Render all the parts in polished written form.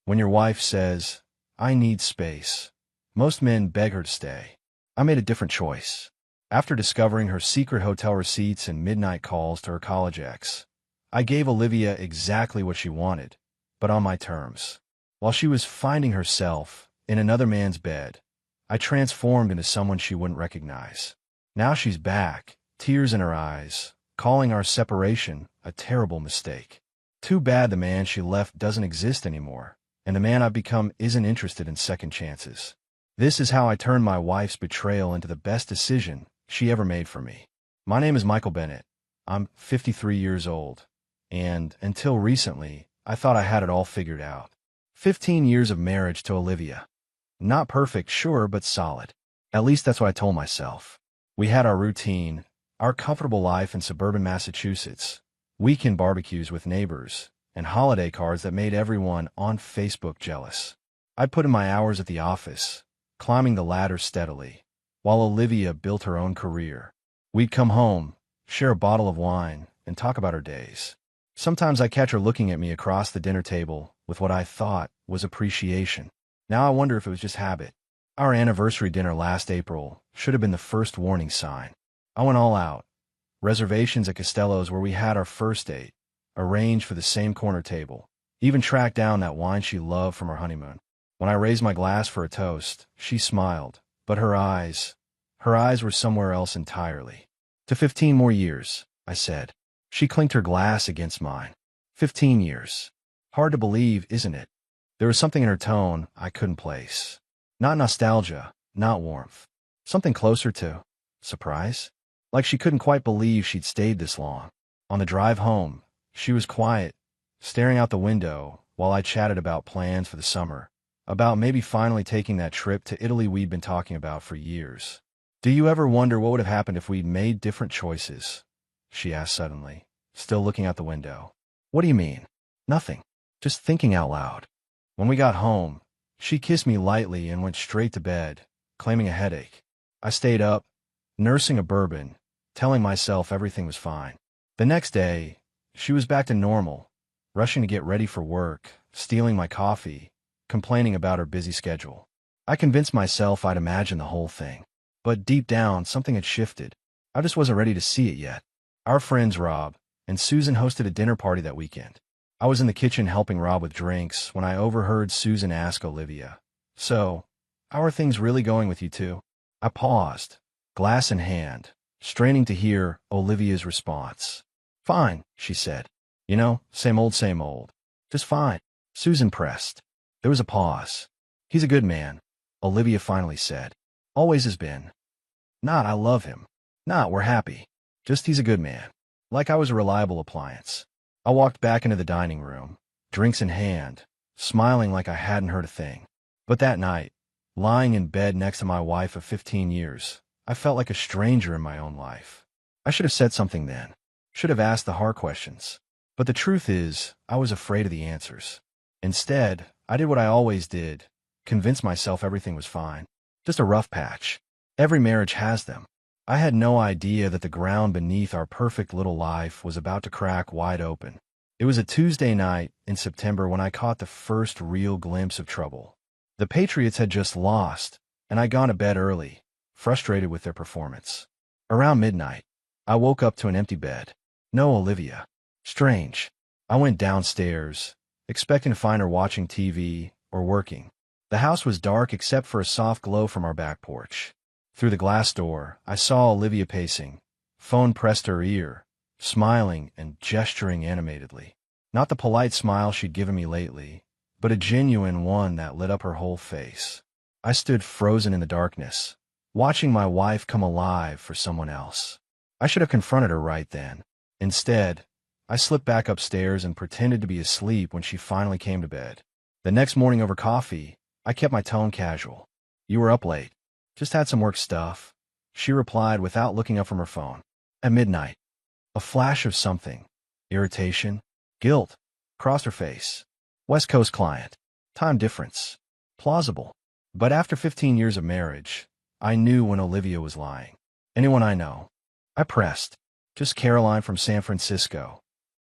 When your wife says, "I need space," most men beg her to stay. I made a different choice. After discovering her secret hotel receipts and midnight calls to her college ex, I gave Olivia exactly what she wanted, but on my terms. While she was finding herself in another man's bed, I transformed into someone she wouldn't recognize. Now she's back, tears in her eyes, calling our separation a terrible mistake. Too bad the man she left doesn't exist anymore, and the man I've become isn't interested in second chances. This is how I turned my wife's betrayal into the best decision she ever made for me. My name is Michael Bennett. I'm 53 years old, and until recently, I thought I had it all figured out. 15 years of marriage to Olivia. Not perfect, sure, but solid. At least that's what I told myself. We had our routine, our comfortable life in suburban Massachusetts, weekend barbecues with neighbors, and holiday cards that made everyone on Facebook jealous. I put in my hours at the office, climbing the ladder steadily, while Olivia built her own career. We'd come home, share a bottle of wine, and talk about our days. Sometimes I catch her looking at me across the dinner table with what I thought was appreciation. Now I wonder if it was just habit. Our anniversary dinner last April should have been the first warning sign. I went all out. Reservations at Costello's where we had our first date, arranged for the same corner table, even tracked down that wine she loved from our honeymoon. When I raised my glass for a toast, she smiled, but her eyes were somewhere else entirely. To 15 more years, I said. She clinked her glass against mine. 15 years. Hard to believe, isn't it? There was something in her tone I couldn't place. Not nostalgia, not warmth. Something closer to surprise. Like she couldn't quite believe she'd stayed this long. On the drive home, she was quiet, staring out the window while I chatted about plans for the summer, about maybe finally taking that trip to Italy we'd been talking about for years. "Do you ever wonder what would have happened if we'd made different choices?" she asked suddenly, still looking out the window. "What do you mean?" "Nothing. Just thinking out loud." When we got home, she kissed me lightly and went straight to bed, claiming a headache. I stayed up, nursing a bourbon, telling myself everything was fine. The next day, she was back to normal, rushing to get ready for work, stealing my coffee, complaining about her busy schedule. I convinced myself I'd imagined the whole thing. But deep down, something had shifted. I just wasn't ready to see it yet. Our friends Rob and Susan hosted a dinner party that weekend. I was in the kitchen helping Rob with drinks when I overheard Susan ask Olivia, "So, how are things really going with you two?" I paused, glass in hand, straining to hear Olivia's response. "Fine," she said. "You know, same old, just fine." Susan pressed. There was a pause. "He's a good man," Olivia finally said. "Always has been." Not "I love him." Not "we're happy." Just "he's a good man." Like I was a reliable appliance. I walked back into the dining room, drinks in hand, smiling like I hadn't heard a thing. But that night, lying in bed next to my wife of 15 years, I felt like a stranger in my own life. I should have said something then. Should have asked the hard questions. But the truth is, I was afraid of the answers. Instead, I did what I always did, convinced myself everything was fine. Just a rough patch. Every marriage has them. I had no idea that the ground beneath our perfect little life was about to crack wide open. It was a Tuesday night in September when I caught the first real glimpse of trouble. The Patriots had just lost, and I'd gone to bed early, frustrated with their performance. Around midnight, I woke up to an empty bed. No Olivia. Strange. I went downstairs, expecting to find her watching TV or working. The house was dark except for a soft glow from our back porch. Through the glass door, I saw Olivia pacing, phone pressed to her ear, smiling and gesturing animatedly. Not the polite smile she'd given me lately, but a genuine one that lit up her whole face. I stood frozen in the darkness, watching my wife come alive for someone else. I should have confronted her right then. Instead, I slipped back upstairs and pretended to be asleep when she finally came to bed. The next morning over coffee, I kept my tone casual. "You were up late." "Just had some work stuff," she replied without looking up from her phone. At midnight, a flash of something, irritation, guilt, crossed her face. West Coast client. Time difference. Plausible. But after 15 years of marriage, I knew when Olivia was lying. "Anyone I know?" I pressed. "Just Caroline from San Francisco."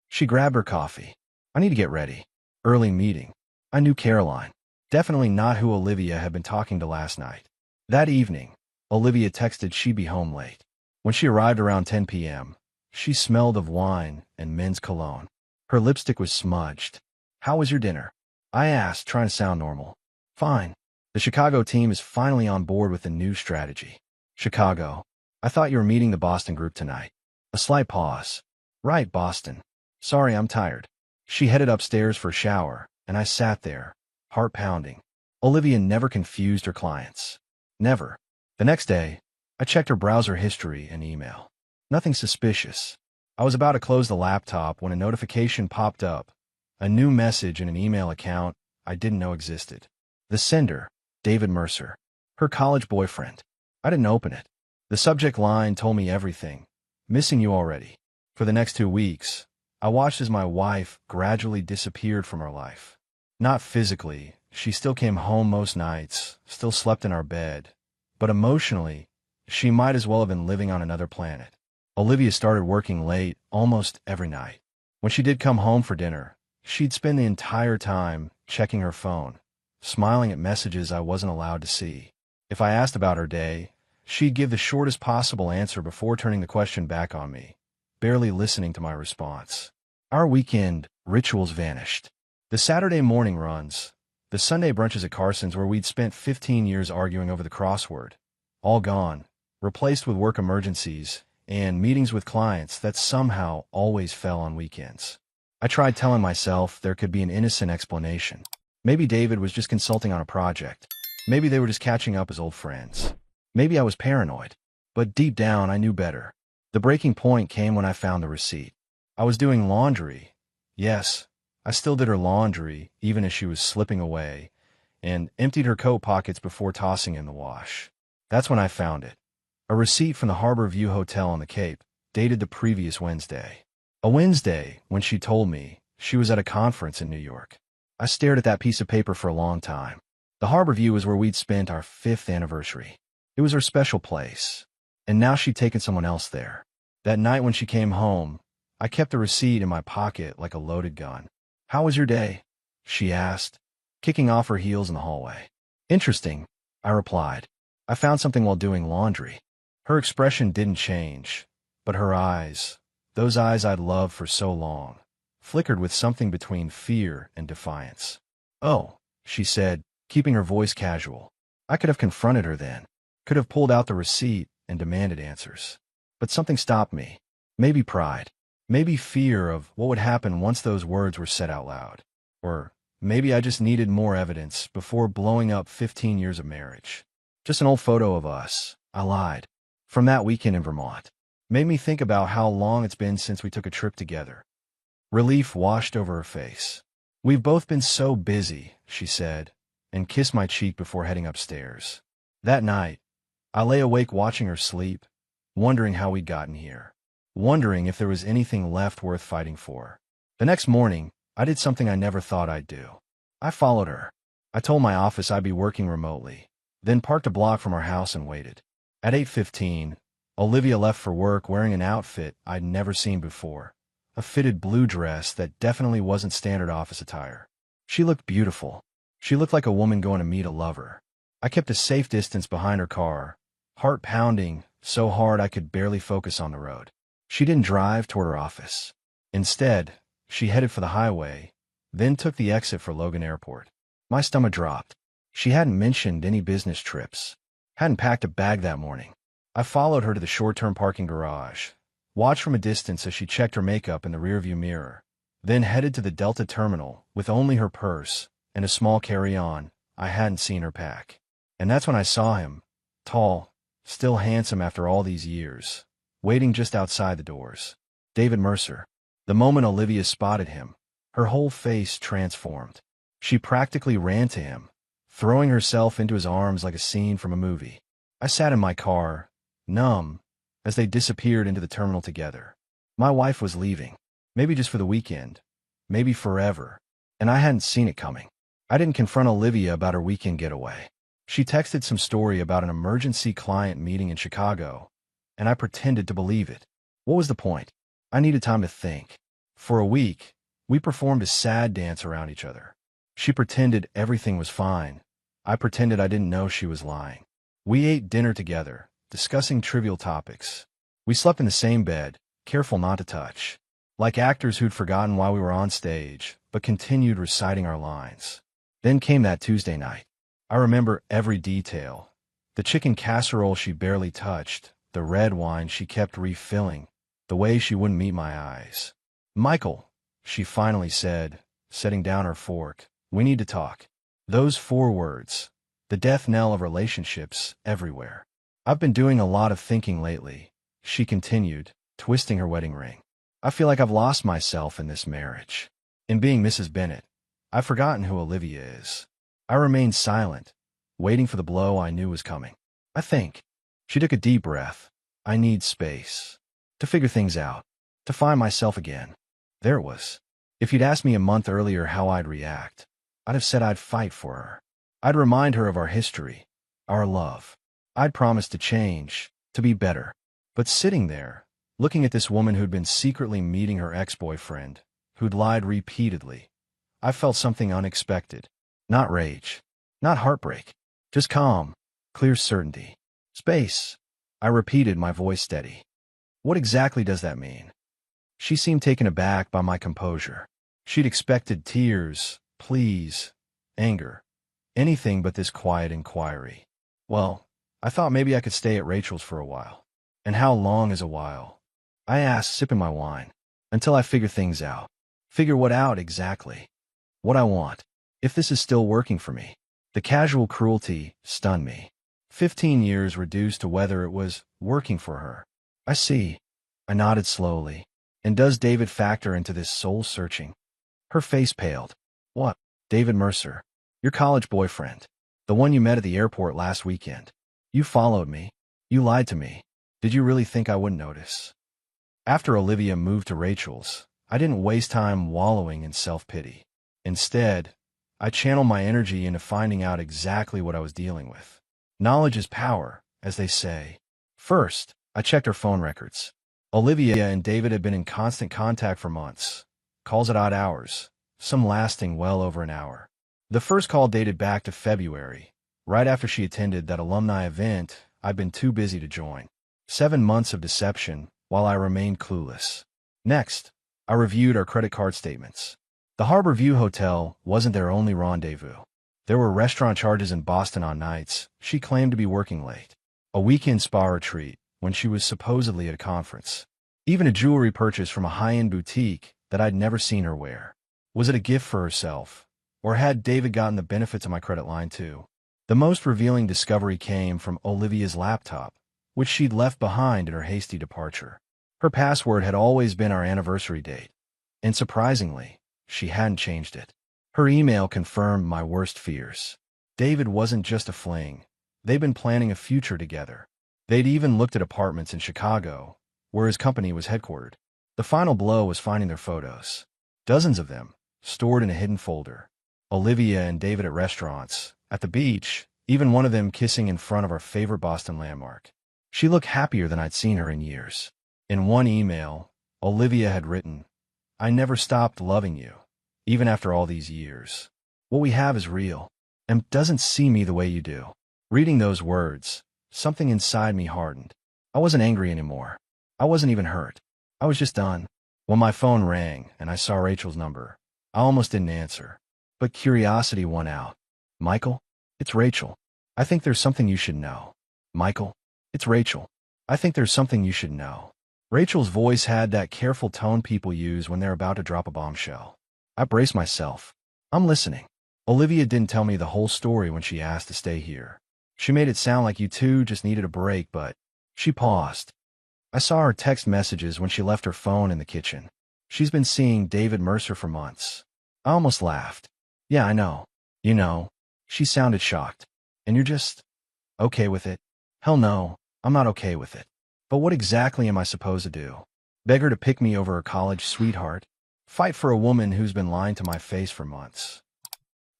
She grabbed her coffee. "I need to get ready. Early meeting." I knew Caroline. Definitely not who Olivia had been talking to last night. That evening, Olivia texted she'd be home late. When she arrived around 10 p.m., she smelled of wine and men's cologne. Her lipstick was smudged. "How was your dinner?" I asked, trying to sound normal. "Fine. The Chicago team is finally on board with the new strategy." "Chicago? I thought you were meeting the Boston group tonight." A slight pause. "Right, Boston. Sorry, I'm tired." She headed upstairs for a shower, and I sat there, heart pounding. Olivia never confused her clients. Never. The next day, I checked her browser history and email. Nothing suspicious. I was about to close the laptop when a notification popped up. A new message in an email account I didn't know existed. The sender, David Mercer. Her college boyfriend. I didn't open it. The subject line told me everything. "Missing you already." For the next 2 weeks, I watched as my wife gradually disappeared from our life. Not physically, she still came home most nights, still slept in our bed, but emotionally, she might as well have been living on another planet. Olivia started working late almost every night. When she did come home for dinner, she'd spend the entire time checking her phone, smiling at messages I wasn't allowed to see. If I asked about her day, she'd give the shortest possible answer before turning the question back on me, barely listening to my response. Our weekend rituals vanished. The Saturday morning runs, the Sunday brunches at Carson's where we'd spent 15 years arguing over the crossword, all gone, replaced with work emergencies and meetings with clients that somehow always fell on weekends. I tried telling myself there could be an innocent explanation. Maybe David was just consulting on a project. Maybe they were just catching up as old friends. Maybe I was paranoid. But deep down, I knew better. The breaking point came when I found the receipt. I was doing laundry. Yes, I still did her laundry, even as she was slipping away, and emptied her coat pockets before tossing in the wash. That's when I found it. A receipt from the Harbor View Hotel on the Cape, dated the previous Wednesday. A Wednesday when she told me she was at a conference in New York. I stared at that piece of paper for a long time. The Harbor View was where we'd spent our 5th anniversary. It was her special place. And now she'd taken someone else there. That night when she came home, I kept the receipt in my pocket like a loaded gun. "How was your day?" she asked, kicking off her heels in the hallway. "Interesting," I replied. "I found something while doing laundry." Her expression didn't change, but her eyes, those eyes I'd loved for so long, flickered with something between fear and defiance. "Oh," she said, keeping her voice casual. I could have confronted her then, could have pulled out the receipt and demanded answers. But something stopped me. Maybe pride. Maybe fear of what would happen once those words were said out loud. Or maybe I just needed more evidence before blowing up 15 years of marriage. "Just an old photo of us," I lied. "From that weekend in Vermont." Made me think about how long it's been since we took a trip together. Relief washed over her face. "We've both been so busy," she said, and kissed my cheek before heading upstairs. That night, I lay awake watching her sleep, wondering how we'd gotten here, wondering if there was anything left worth fighting for. The next morning, I did something I never thought I'd do. I followed her. I told my office I'd be working remotely, then parked a block from our house and waited. At 8:15, Olivia left for work wearing an outfit I'd never seen before, a fitted blue dress that definitely wasn't standard office attire. She looked beautiful. She looked like a woman going to meet a lover. I kept a safe distance behind her car, heart pounding so hard I could barely focus on the road. She didn't drive toward her office. Instead, she headed for the highway, then took the exit for Logan Airport. My stomach dropped. She hadn't mentioned any business trips, hadn't packed a bag that morning. I followed her to the short-term parking garage, watched from a distance as she checked her makeup in the rearview mirror, then headed to the Delta terminal with only her purse and a small carry-on I hadn't seen her pack. And that's when I saw him, tall, still handsome after all these years, waiting just outside the doors. David Mercer. The moment Olivia spotted him, her whole face transformed. She practically ran to him, throwing herself into his arms like a scene from a movie. I sat in my car, numb, as they disappeared into the terminal together. My wife was leaving, maybe just for the weekend, maybe forever, and I hadn't seen it coming. I didn't confront Olivia about her weekend getaway. She texted some story about an emergency client meeting in Chicago, and I pretended to believe it. What was the point? I needed time to think. For a week, we performed a sad dance around each other. She pretended everything was fine. I pretended I didn't know she was lying. We ate dinner together, discussing trivial topics. We slept in the same bed, careful not to touch. Like actors who'd forgotten why we were on stage, but continued reciting our lines. Then came that Tuesday night. I remember every detail. The chicken casserole she barely touched, the red wine she kept refilling, the way she wouldn't meet my eyes. "Michael," she finally said, setting down her fork, "we need to talk." Those 4 words, the death knell of relationships everywhere. "I've been doing a lot of thinking lately," she continued, twisting her wedding ring. "I feel like I've lost myself in this marriage. In being Mrs. Bennet, I've forgotten who Olivia is." I remained silent, waiting for the blow I knew was coming. "I think." She took a deep breath. "I need space. To figure things out. To find myself again." There it was. If you'd asked me a month earlier how I'd react, I'd have said I'd fight for her. I'd remind her of our history, our love. I'd promise to change, to be better. But sitting there, looking at this woman who'd been secretly meeting her ex-boyfriend, who'd lied repeatedly, I felt something unexpected. Not rage, not heartbreak, just calm, clear certainty. "Space," I repeated, my voice steady. "What exactly does that mean?" She seemed taken aback by my composure. She'd expected tears, pleas, anger, anything but this quiet inquiry. "Well, I thought maybe I could stay at Rachel's for a while." "And how long is a while?" I asked, sipping my wine. "Until I figure things out." "Figure what out exactly?" "What I want. If this is still working for me." The casual cruelty stunned me. 15 years reduced to whether it was working for her. "I see." I nodded slowly. "And does David factor into this soul-searching?" Her face paled. "What?" "David Mercer. Your college boyfriend. The one you met at the airport last weekend. You followed me. You lied to me. Did you really think I wouldn't notice?" After Olivia moved to Rachel's, I didn't waste time wallowing in self-pity. Instead, I channeled my energy into finding out exactly what I was dealing with. Knowledge is power, as they say. First, I checked her phone records. Olivia and David had been in constant contact for months. Calls at odd hours, some lasting well over an hour. The first call dated back to February, right after she attended that alumni event I'd been too busy to join. 7 months of deception, while I remained clueless. Next, I reviewed our credit card statements. The Harbor View Hotel wasn't their only rendezvous. There were restaurant charges in Boston on nights she claimed to be working late. A weekend spa retreat when she was supposedly at a conference. Even a jewelry purchase from a high-end boutique that I'd never seen her wear. Was it a gift for herself? Or had David gotten the benefits of my credit line too? The most revealing discovery came from Olivia's laptop, which she'd left behind in her hasty departure. Her password had always been our anniversary date, and surprisingly, she hadn't changed it. Her email confirmed my worst fears. David wasn't just a fling. They'd been planning a future together. They'd even looked at apartments in Chicago, where his company was headquartered. The final blow was finding their photos. Dozens of them, stored in a hidden folder. Olivia and David at restaurants, at the beach, even one of them kissing in front of our favorite Boston landmark. She looked happier than I'd seen her in years. In one email, Olivia had written, "I never stopped loving you, even after all these years. What we have is real, and doesn't see me the way you do." Reading those words, something inside me hardened. I wasn't angry anymore. I wasn't even hurt. I was just done. When my phone rang and I saw Rachel's number, I almost didn't answer. But curiosity won out. "Michael, it's Rachel. I think there's something you should know." "Michael, it's Rachel. I think there's something you should know." Rachel's voice had that careful tone people use when they're about to drop a bombshell. I braced myself. "I'm listening." "Olivia didn't tell me the whole story when she asked to stay here. She made it sound like you two just needed a break, but..." She paused. "I saw her text messages when she left her phone in the kitchen. She's been seeing David Mercer for months." I almost laughed. "Yeah, I know. You know." She sounded shocked. "And you're just okay with it?" "Hell no, I'm not okay with it. But what exactly am I supposed to do? Beg her to pick me over her college sweetheart? Fight for a woman who's been lying to my face for months?"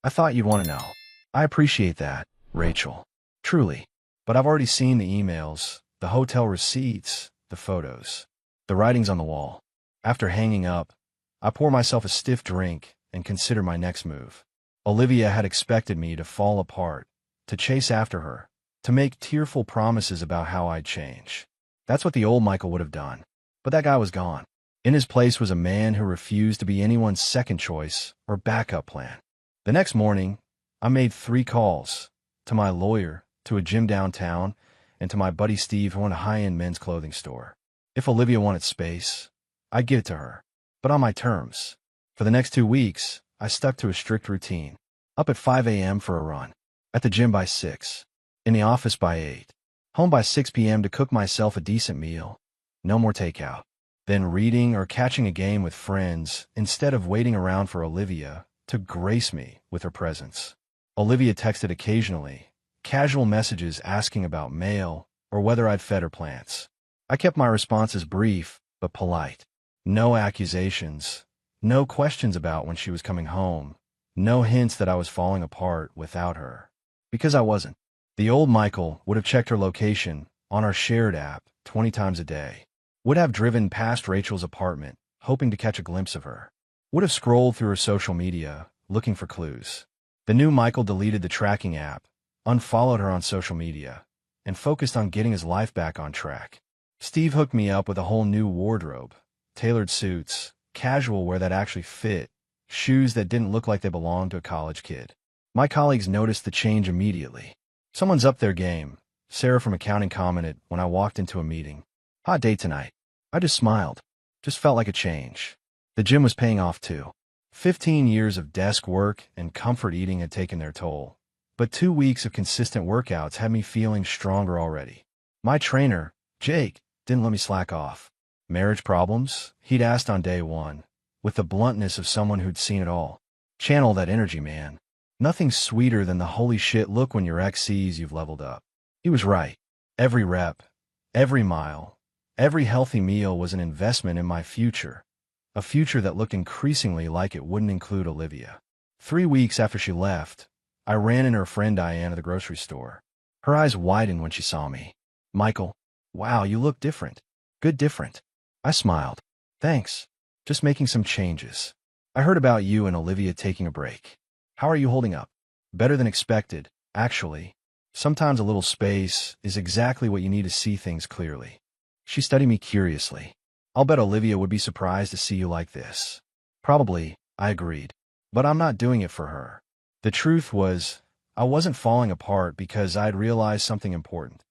"I thought you'd want to know." "I appreciate that, Rachel. Truly. But I've already seen the emails, the hotel receipts, the photos, the writings on the wall." After hanging up, I pour myself a stiff drink and consider my next move. Olivia had expected me to fall apart, to chase after her, to make tearful promises about how I'd change. That's what the old Michael would have done. But that guy was gone. In his place was a man who refused to be anyone's second choice or backup plan. The next morning, I made 3 calls, to my lawyer, to a gym downtown, and to my buddy Steve who owned a high-end men's clothing store. If Olivia wanted space, I'd give it to her, but on my terms. For the next 2 weeks, I stuck to a strict routine. Up at 5 a.m. for a run, at the gym by 6, in the office by 8, home by 6 p.m. to cook myself a decent meal, no more takeout. Then reading or catching a game with friends instead of waiting around for Olivia to grace me with her presence. Olivia texted occasionally, casual messages asking about mail or whether I'd fed her plants. I kept my responses brief but polite. No accusations, no questions about when she was coming home, no hints that I was falling apart without her. Because I wasn't. The old Michael would have checked her location on our shared app 20 times a day. Would have driven past Rachel's apartment, hoping to catch a glimpse of her. Would have scrolled through her social media, looking for clues. The new Michael deleted the tracking app, unfollowed her on social media, and focused on getting his life back on track. Steve hooked me up with a whole new wardrobe, tailored suits, casual wear that actually fit, shoes that didn't look like they belonged to a college kid. My colleagues noticed the change immediately. Someone's up their game, Sarah from accounting commented when I walked into a meeting. Hot day tonight. I just smiled. Just felt like a change. The gym was paying off too. 15 years of desk work and comfort eating had taken their toll. But 2 weeks of consistent workouts had me feeling stronger already. My trainer, Jake, didn't let me slack off. Marriage problems? He'd asked on day 1, with the bluntness of someone who'd seen it all. Channel that energy, man. Nothing sweeter than the holy shit look when your ex sees you've leveled up. He was right. Every rep, every mile, every healthy meal was an investment in my future, a future that looked increasingly like it wouldn't include Olivia. 3 weeks after she left, I ran into her friend Diane at the grocery store. Her eyes widened when she saw me. Michael, wow, you look different. Good different. I smiled. Thanks. Just making some changes. I heard about you and Olivia taking a break. How are you holding up? Better than expected, actually. Sometimes a little space is exactly what you need to see things clearly. She studied me curiously. I'll bet Olivia would be surprised to see you like this. Probably, I agreed. But I'm not doing it for her. The truth was, I wasn't falling apart because I'd realized something important.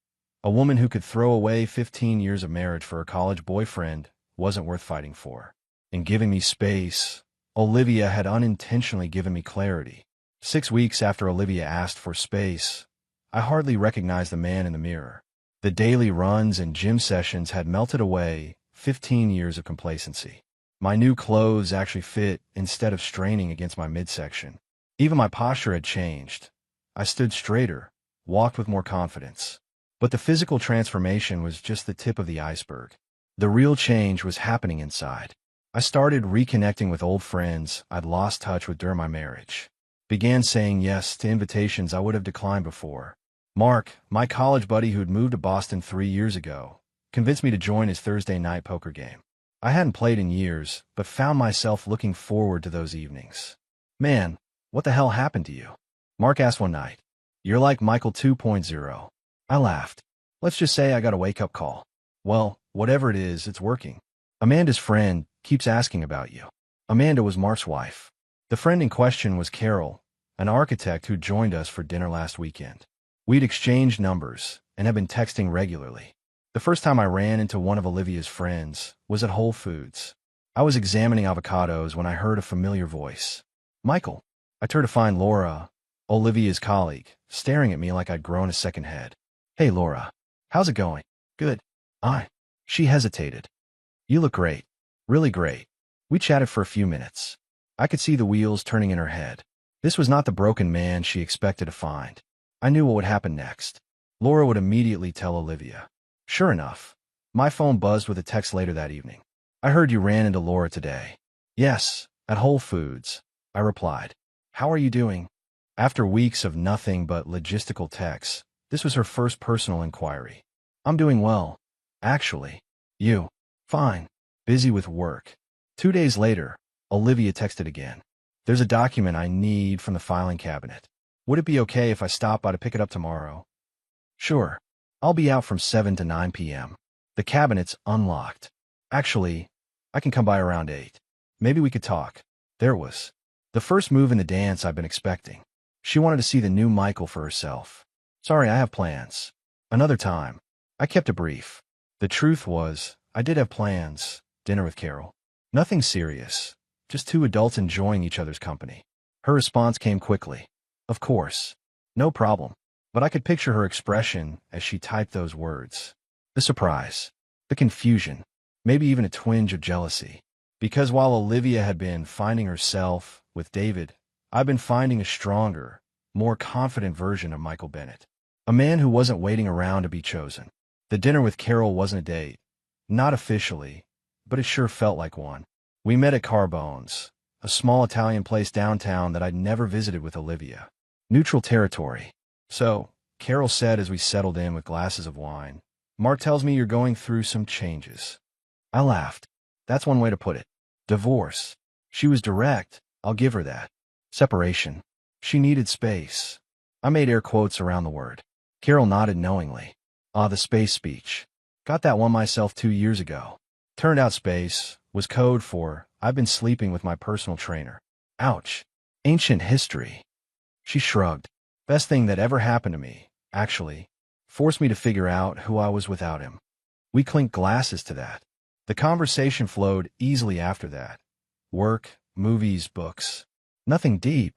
A woman who could throw away 15 years of marriage for a college boyfriend wasn't worth fighting for. In giving me space, Olivia had unintentionally given me clarity. 6 weeks after Olivia asked for space, I hardly recognized the man in the mirror. The daily runs and gym sessions had melted away 15 years of complacency. My new clothes actually fit instead of straining against my midsection. Even my posture had changed. I stood straighter, walked with more confidence. But the physical transformation was just the tip of the iceberg. The real change was happening inside. I started reconnecting with old friends I'd lost touch with during my marriage. Began saying yes to invitations I would have declined before. Mark, my college buddy who'd moved to Boston 3 years ago, convinced me to join his Thursday night poker game. I hadn't played in years, but found myself looking forward to those evenings. Man, what the hell happened to you? Mark asked one night. You're like Michael 2.0. I laughed. Let's just say I got a wake-up call. Well, whatever it is, it's working. Amanda's friend keeps asking about you. Amanda was Mark's wife. The friend in question was Carol, an architect who joined us for dinner last weekend. We'd exchanged numbers and had been texting regularly. The first time I ran into one of Olivia's friends was at Whole Foods. I was examining avocados when I heard a familiar voice. Michael. I turned to find Laura, Olivia's colleague, staring at me like I'd grown a second head. Hey, Laura. How's it going? Good. She hesitated. You look great. Really great. We chatted for a few minutes. I could see the wheels turning in her head. This was not the broken man she expected to find. I knew what would happen next. Laura would immediately tell Olivia. Sure enough, my phone buzzed with a text later that evening. I heard you ran into Laura today. Yes, at Whole Foods, I replied. How are you doing? After weeks of nothing but logistical texts, this was her first personal inquiry. I'm doing well. Actually. You? Fine. Busy with work. 2 days later, Olivia texted again. There's a document I need from the filing cabinet. Would it be okay if I stop by to pick it up tomorrow? Sure. I'll be out from 7 to 9 p.m. The cabinet's unlocked. Actually, I can come by around 8. Maybe we could talk. There was the first move in the dance I've been expecting. She wanted to see the new Michael for herself. Sorry, I have plans. Another time. I kept it brief. The truth was, I did have plans. Dinner with Carol. Nothing serious. Just two adults enjoying each other's company. Her response came quickly. Of course. No problem. But I could picture her expression as she typed those words. The surprise. The confusion. Maybe even a twinge of jealousy. Because while Olivia had been finding herself with David, I've been finding a stronger, more confident version of Michael Bennett. A man who wasn't waiting around to be chosen. The dinner with Carol wasn't a date. Not officially, but it sure felt like one. We met at Carbone's, a small Italian place downtown that I'd never visited with Olivia. Neutral territory. So, Carol said as we settled in with glasses of wine, Mark tells me you're going through some changes. I laughed. That's one way to put it. Divorce. She was direct. I'll give her that. Separation. She needed space. I made air quotes around the word. Carol nodded knowingly. Ah, the space speech. Got that one myself 2 years ago. Turned out space was code for, I've been sleeping with my personal trainer. Ouch. Ancient history. She shrugged. Best thing that ever happened to me, actually. Forced me to figure out who I was without him. We clinked glasses to that. The conversation flowed easily after that. Work, movies, books. Nothing deep.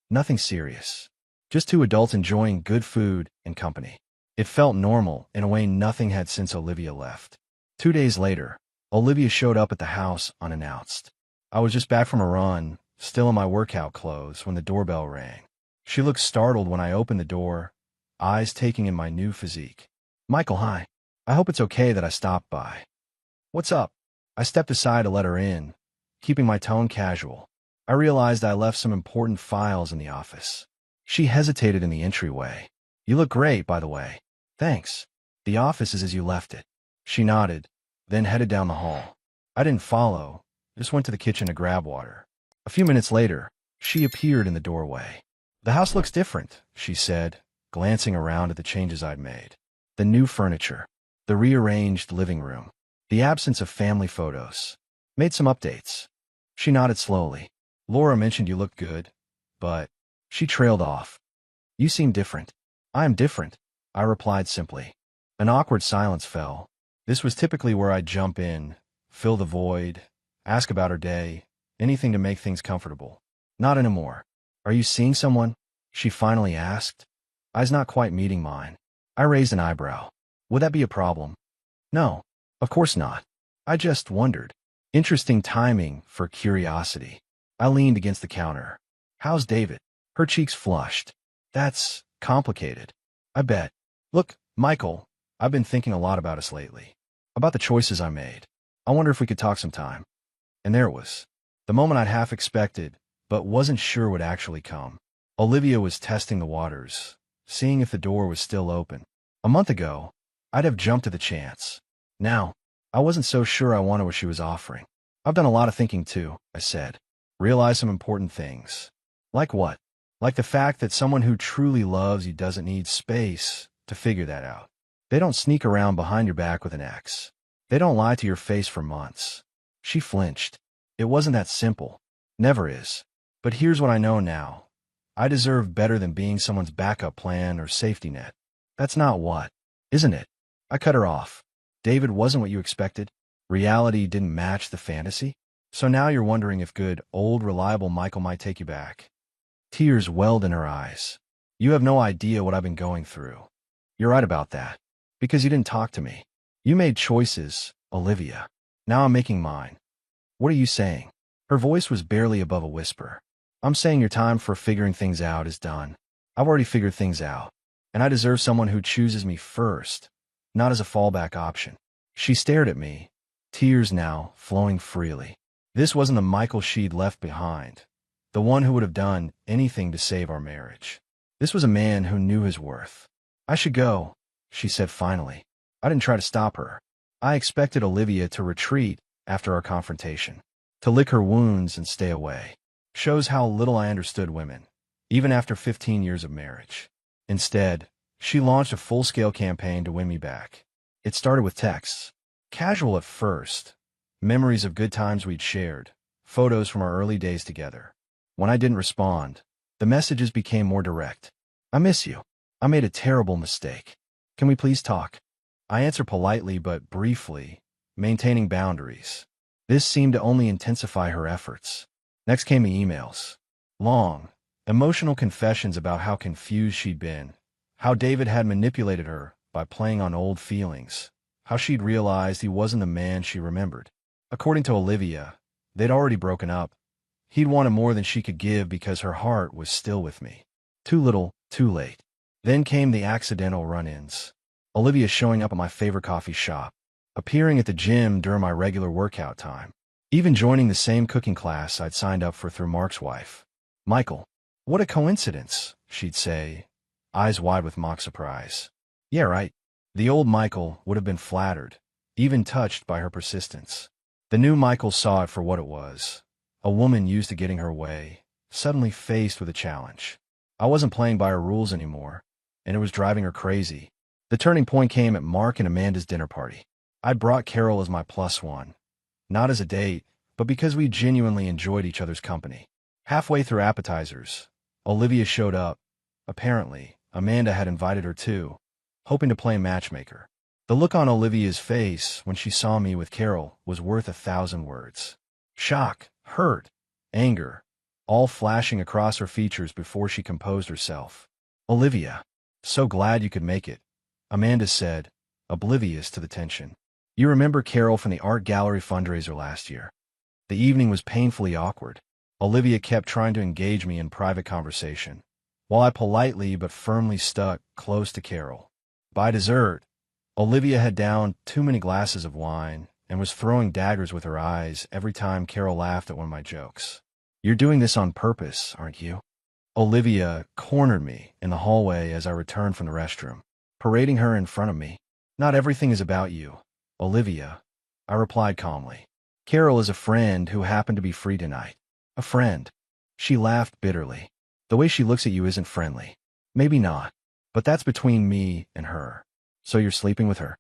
Nothing serious. Just two adults enjoying good food and company. It felt normal in a way nothing had since Olivia left. 2 days later, Olivia showed up at the house unannounced. I was just back from a run, still in my workout clothes, when the doorbell rang. She looked startled when I opened the door, eyes taking in my new physique. Michael, hi. I hope it's okay that I stopped by. What's up? I stepped aside to let her in, keeping my tone casual. I realized I left some important files in the office. She hesitated in the entryway. You look great, by the way. Thanks. The office is as you left it. She nodded, then headed down the hall. I didn't follow, just went to the kitchen to grab water. A few minutes later, she appeared in the doorway. The house looks different, she said, glancing around at the changes I'd made. The new furniture, the rearranged living room, the absence of family photos. Made some updates. She nodded slowly. Laura mentioned you looked good, but... She trailed off. You seem different. I am different, I replied simply. An awkward silence fell. This was typically where I'd jump in, fill the void, ask about her day, anything to make things comfortable. Not anymore. Are you seeing someone? She finally asked. Eyes not quite meeting mine. I raised an eyebrow. Would that be a problem? No, of course not. I just wondered. Interesting timing for curiosity. I leaned against the counter. How's David? Her cheeks flushed. That's complicated. I bet. Look, Michael, I've been thinking a lot about us lately. About the choices I made. I wonder if we could talk sometime. And there it was. The moment I'd half expected, but wasn't sure would actually come. Olivia was testing the waters, seeing if the door was still open. A month ago, I'd have jumped at the chance. Now, I wasn't so sure I wanted what she was offering. I've done a lot of thinking too, I said. Realized some important things. Like what? Like the fact that someone who truly loves you doesn't need space to figure that out. They don't sneak around behind your back with an ex. They don't lie to your face for months. She flinched. It wasn't that simple. Never is. But here's what I know now. I deserve better than being someone's backup plan or safety net. That's not what, isn't it? I cut her off. David wasn't what you expected. Reality didn't match the fantasy. So now you're wondering if good, old, reliable Michael might take you back. Tears welled in her eyes. You have no idea what I've been going through. You're right about that. Because you didn't talk to me. You made choices, Olivia. Now I'm making mine. What are you saying? Her voice was barely above a whisper. I'm saying your time for figuring things out is done. I've already figured things out. And I deserve someone who chooses me first, not as a fallback option. She stared at me, tears now flowing freely. This wasn't the Michael she'd left behind. The one who would have done anything to save our marriage. This was a man who knew his worth. I should go, she said finally. I didn't try to stop her. I expected Olivia to retreat after our confrontation, to lick her wounds and stay away. Shows how little I understood women, even after 15 years of marriage. Instead, she launched a full-scale campaign to win me back. It started with texts. Casual at first. Memories of good times we'd shared. Photos from our early days together. When I didn't respond, the messages became more direct. I miss you. I made a terrible mistake. Can we please talk? I answered politely but briefly, maintaining boundaries. This seemed to only intensify her efforts. Next came the emails. Long, emotional confessions about how confused she'd been, how David had manipulated her by playing on old feelings, how she'd realized he wasn't the man she remembered. According to Olivia, they'd already broken up. He'd wanted more than she could give because her heart was still with me. Too little, too late. Then came the accidental run-ins. Olivia showing up at my favorite coffee shop, appearing at the gym during my regular workout time, even joining the same cooking class I'd signed up for through Mark's wife. Michael, what a coincidence, she'd say, eyes wide with mock surprise. Yeah, right. The old Michael would have been flattered, even touched by her persistence. The new Michael saw it for what it was, a woman used to getting her way, suddenly faced with a challenge. I wasn't playing by her rules anymore, and it was driving her crazy. The turning point came at Mark and Amanda's dinner party. I'd brought Carol as my plus one, not as a date, but because we genuinely enjoyed each other's company. Halfway through appetizers, Olivia showed up. Apparently, Amanda had invited her too, hoping to play matchmaker. The look on Olivia's face when she saw me with Carol was worth 1,000 words. Shock, hurt, anger, all flashing across her features before she composed herself. Olivia, so glad you could make it, Amanda said, oblivious to the tension. You remember Carol from the art gallery fundraiser last year. The evening was painfully awkward. Olivia kept trying to engage me in private conversation, while I politely but firmly stuck close to Carol. By dessert, Olivia had downed too many glasses of wine and was throwing daggers with her eyes every time Carol laughed at one of my jokes. You're doing this on purpose, aren't you? Olivia cornered me in the hallway as I returned from the restroom, parading her in front of me. Not everything is about you, Olivia, I replied calmly. Carol is a friend who happened to be free tonight. A friend. She laughed bitterly. The way she looks at you isn't friendly. Maybe not, but that's between me and her. So you're sleeping with her?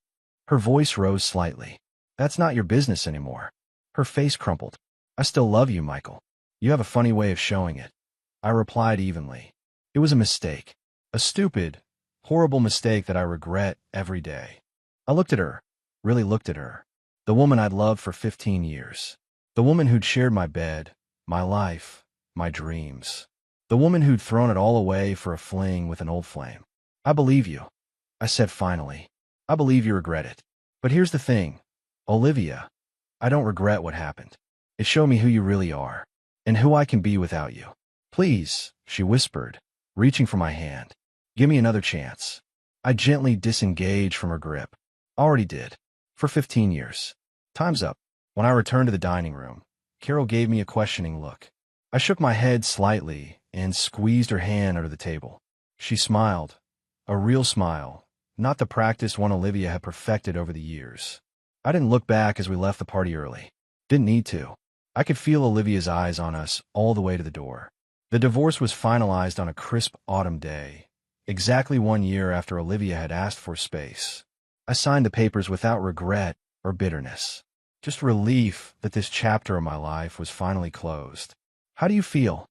Her voice rose slightly. That's not your business anymore. Her face crumpled. I still love you, Michael. You have a funny way of showing it. I replied evenly. It was a mistake. A stupid, horrible mistake that I regret every day. I looked at her, really looked at her. The woman I'd loved for 15 years. The woman who'd shared my bed, my life, my dreams. The woman who'd thrown it all away for a fling with an old flame. I believe you, I said finally. I believe you regret it. But here's the thing, Olivia. I don't regret what happened. It showed me who you really are, and who I can be without you. Please, she whispered, reaching for my hand. Give me another chance. I gently disengaged from her grip. Already did. For 15 years. Time's up. When I returned to the dining room, Carol gave me a questioning look. I shook my head slightly and squeezed her hand under the table. She smiled. A real smile, not the practiced one Olivia had perfected over the years. I didn't look back as we left the party early. Didn't need to. I could feel Olivia's eyes on us all the way to the door. The divorce was finalized on a crisp autumn day, exactly 1 year after Olivia had asked for space. I signed the papers without regret or bitterness. Just relief that this chapter of my life was finally closed. How do you feel?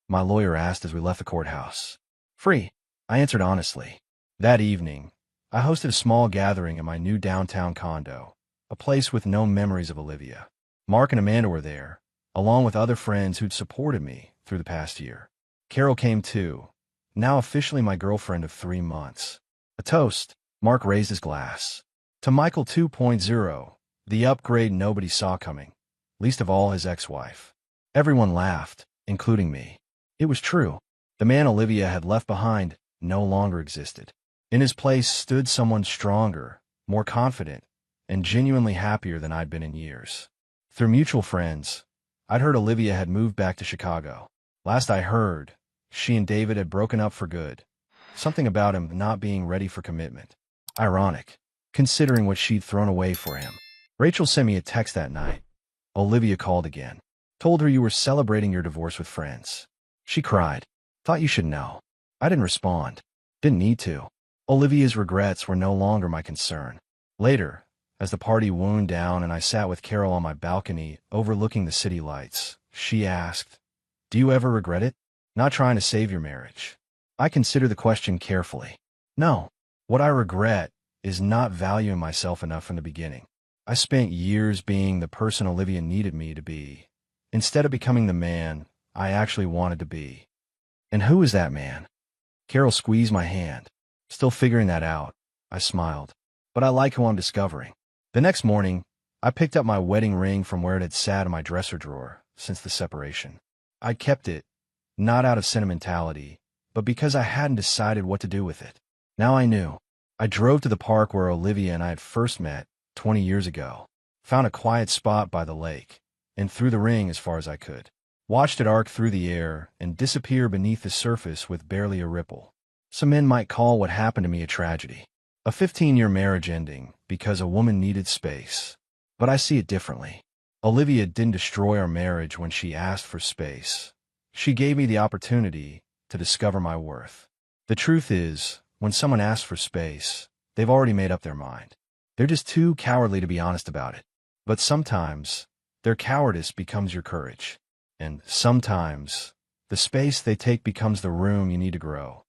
My lawyer asked as we left the courthouse. Free, I answered honestly. That evening, I hosted a small gathering in my new downtown condo, a place with no memories of Olivia. Mark and Amanda were there, along with other friends who'd supported me through the past year. Carol came too, now officially my girlfriend of 3 months. A toast, Mark raised his glass. To Michael 2.0, the upgrade nobody saw coming, least of all his ex-wife. Everyone laughed, including me. It was true. The man Olivia had left behind no longer existed. In his place stood someone stronger, more confident, and genuinely happier than I'd been in years. Through mutual friends, I'd heard Olivia had moved back to Chicago. Last I heard, she and David had broken up for good. Something about him not being ready for commitment. Ironic, considering what she'd thrown away for him. Rachel sent me a text that night. Olivia called again. Told her you were celebrating your divorce with friends. She cried. Thought you should know. I didn't respond. Didn't need to. Olivia's regrets were no longer my concern. Later, as the party wound down and I sat with Carol on my balcony overlooking the city lights, she asked, "Do you ever regret it?" Not trying to save your marriage. I consider the question carefully. No. What I regret is not valuing myself enough from the beginning. I spent years being the person Olivia needed me to be, instead of becoming the man I actually wanted to be. And who is that man? Carol squeezed my hand. Still figuring that out. I smiled. But I like who I'm discovering. The next morning, I picked up my wedding ring from where it had sat in my dresser drawer since the separation. I kept it, not out of sentimentality, but because I hadn't decided what to do with it. Now I knew. I drove to the park where Olivia and I had first met 20 years ago, found a quiet spot by the lake, and threw the ring as far as I could. Watched it arc through the air and disappear beneath the surface with barely a ripple. Some men might call what happened to me a tragedy. A 15-year marriage ending because a woman needed space. But I see it differently. Olivia didn't destroy our marriage when she asked for space. She gave me the opportunity to discover my worth. The truth is, when someone asks for space, they've already made up their mind. They're just too cowardly to be honest about it. But sometimes, their cowardice becomes your courage. And sometimes, the space they take becomes the room you need to grow.